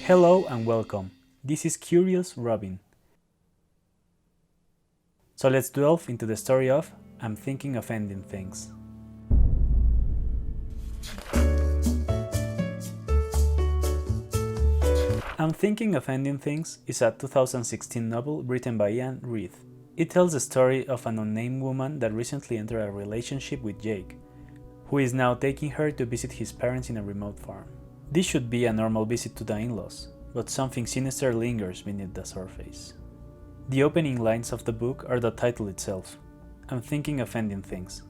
Hello and welcome. This is Curious Robin. So let's delve into the story of I'm Thinking of Ending Things. I'm Thinking of Ending Things is a 2016 novel written by Reid. It tells the story of an unnamed woman that recently entered a relationship with Jake, who is now taking her to visit his parents in a remote farm. This should be a normal visit to the in-laws, but something sinister lingers beneath the surface. The opening lines of the book are the title itself, I'm Thinking of Ending Things,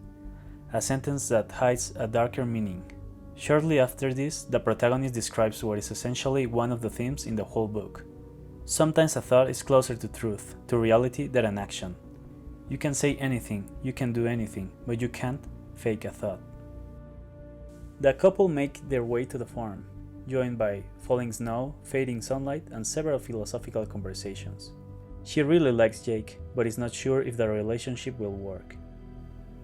a sentence that hides a darker meaning. Shortly after this, the protagonist describes what is essentially one of the themes in the whole book. Sometimes a thought is closer to truth, to reality, than an action. You can say anything, you can do anything, but you can't fake a thought. The couple make their way to the farm, joined by falling snow, fading sunlight, and several philosophical conversations. She really likes Jake, but is not sure if the relationship will work.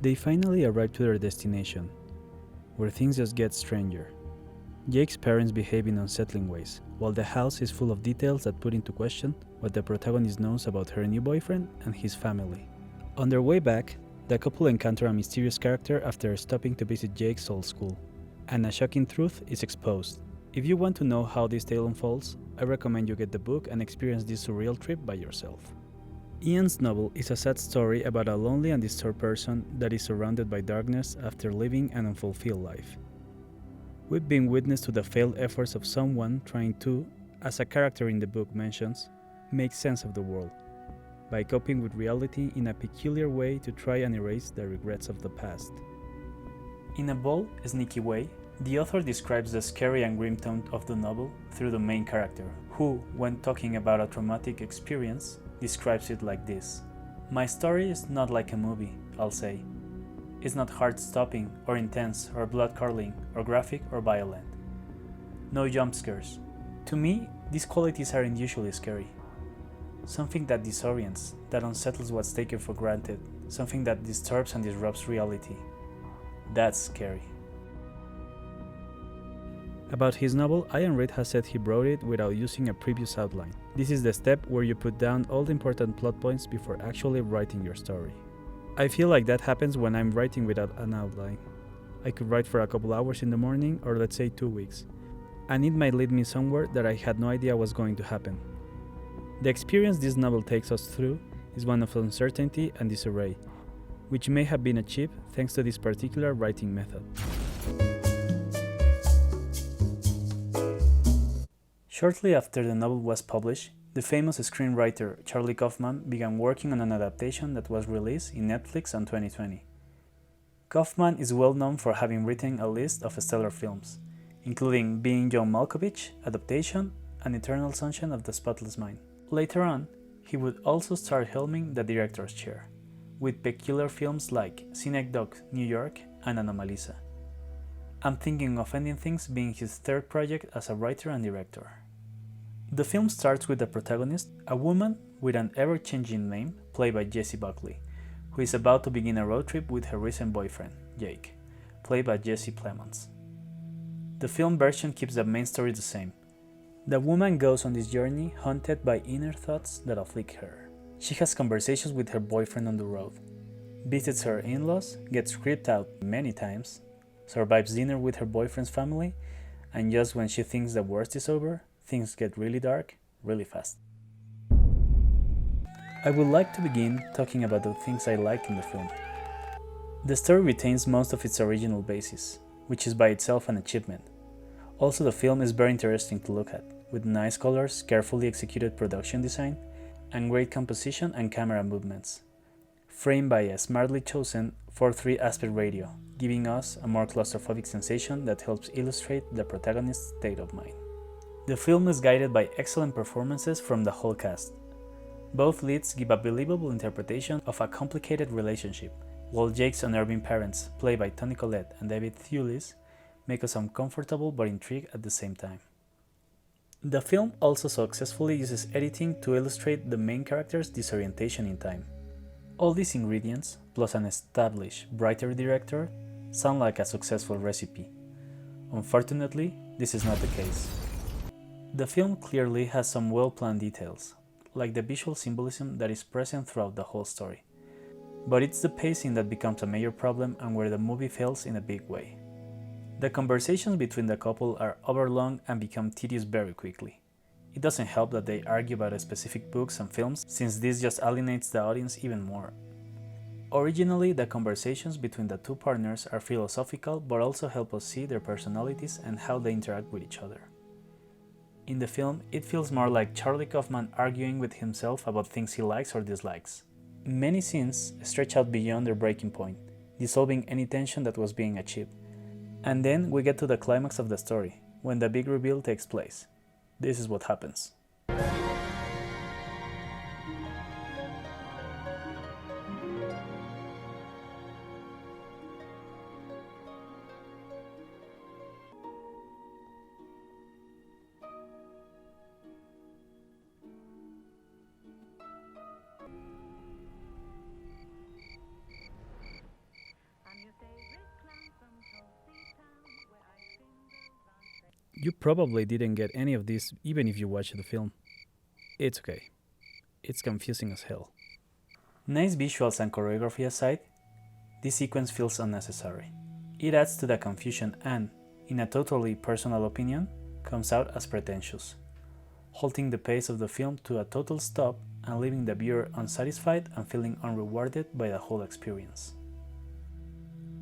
They finally arrive to their destination, where things just get stranger. Jake's parents behave in unsettling ways, while the house is full of details that put into question what the protagonist knows about her new boyfriend and his family. On their way back, the couple encounter a mysterious character after stopping to visit Jake's old school, and a shocking truth is exposed. If you want to know how this tale unfolds, I recommend you get the book and experience this surreal trip by yourself. Ian's novel is a sad story about a lonely and disturbed person that is surrounded by darkness after living an unfulfilled life. We've been witness to the failed efforts of someone trying to, as a character in the book mentions, make sense of the world, by coping with reality in a peculiar way to try and erase the regrets of the past. In a bold, sneaky way, the author describes the scary and grim tone of the novel through the main character, who, when talking about a traumatic experience, describes it like this. My story is not like a movie, I'll say. It's not heart-stopping, or intense, or blood-curdling, or graphic, or violent. No jump scares. To me, these qualities aren't usually scary. Something that disorients, that unsettles what's taken for granted, something that disturbs and disrupts reality. That's scary. About his novel, Reid has said he wrote it without using a previous outline. This is the step where you put down all the important plot points before actually writing your story. I feel like that happens when I'm writing without an outline. I could write for a couple hours in the morning, or let's say 2 weeks, and it might lead me somewhere that I had no idea was going to happen. The experience this novel takes us through is one of uncertainty and disarray, which may have been achieved thanks to this particular writing method. Shortly after the novel was published, the famous screenwriter Charlie Kaufman began working on an adaptation that was released in Netflix in 2020. Kaufman is well known for having written a list of stellar films, including Being John Malkovich, Adaptation, and Eternal Sunshine of the Spotless Mind. Later on, he would also start helming the director's chair, with peculiar films like Synecdoche, New York, and Anomalisa. I'm Thinking of Ending Things being his third project as a writer and director. The film starts with the protagonist, a woman with an ever-changing name, played by Jessie Buckley, who is about to begin a road trip with her recent boyfriend, Jake, played by Jesse Plemons. The film version keeps the main story the same. The woman goes on this journey haunted by inner thoughts that afflict her. She has conversations with her boyfriend on the road, visits her in-laws, gets creeped out many times, survives dinner with her boyfriend's family, and just when she thinks the worst is over, things get really dark, really fast. I would like to begin talking about the things I liked in the film. The story retains most of its original basis, which is by itself an achievement. Also, the film is very interesting to look at, with nice colors, carefully executed production design, and great composition and camera movements, framed by a smartly chosen 4:3 aspect ratio, giving us a more claustrophobic sensation that helps illustrate the protagonist's state of mind. The film is guided by excellent performances from the whole cast. Both leads give a believable interpretation of a complicated relationship, while Jake's unnerving parents, played by Toni, Collette, and Thewlis, make us uncomfortable but intrigued at the same time. The film also successfully uses editing to illustrate the main character's disorientation in time. All these ingredients, plus an established, brighter director, sound like a successful recipe. Unfortunately, this is not the case. The film clearly has some well-planned details, like the visual symbolism that is present throughout the whole story. But it's the pacing that becomes a major problem and where the movie fails in a big way. The conversations between the couple are overlong and become tedious very quickly. It doesn't help that they argue about specific books and films, since this just alienates the audience even more. Originally, the conversations between the two partners are philosophical but also help us see their personalities and how they interact with each other. In the film, it feels more like Charlie Kaufman arguing with himself about things he likes or dislikes. Many scenes stretch out beyond their breaking point, dissolving any tension that was being achieved. And then we get to the climax of the story, when the big reveal takes place. This is what happens. You probably didn't get any of this even if you watched the film. It's okay. It's confusing as hell. Nice visuals and choreography aside, this sequence feels unnecessary. It adds to the confusion and, in a totally personal opinion, comes out as pretentious, halting the pace of the film to a total stop and leaving the viewer unsatisfied and feeling unrewarded by the whole experience.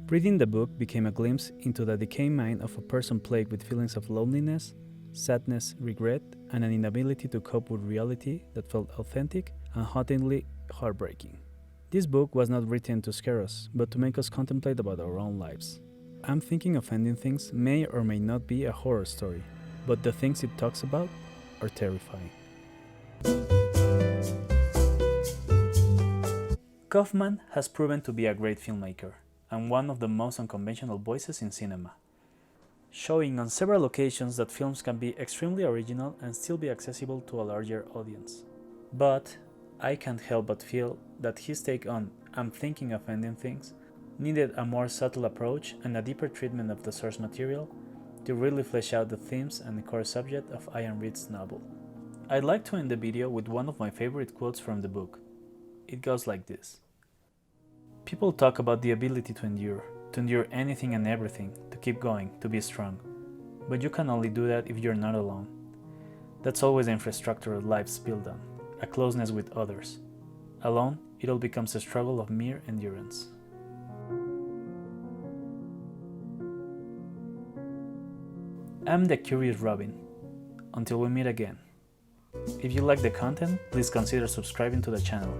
Reading the book became a glimpse into the decaying mind of a person plagued with feelings of loneliness, sadness, regret, and an inability to cope with reality that felt authentic and hauntingly heartbreaking. This book was not written to scare us, but to make us contemplate about our own lives. I'm Thinking of Ending Things may or may not be a horror story, but the things it talks about are terrifying. Kaufman has proven to be a great filmmaker and one of the most unconventional voices in cinema, showing on several occasions that films can be extremely original and still be accessible to a larger audience. But I can't help but feel that his take on I'm Thinking of Ending Things needed a more subtle approach and a deeper treatment of the source material to really flesh out the themes and the core subject of Reid's novel. I'd like to end the video with one of my favorite quotes from the book. It goes like this. People talk about the ability to endure anything and everything, to keep going, to be strong. But you can only do that if you're not alone. That's always the infrastructure of life's built on, a closeness with others. Alone, it all becomes a struggle of mere endurance. I'm the Curious Robin. Until we meet again. If you like the content, please consider subscribing to the channel.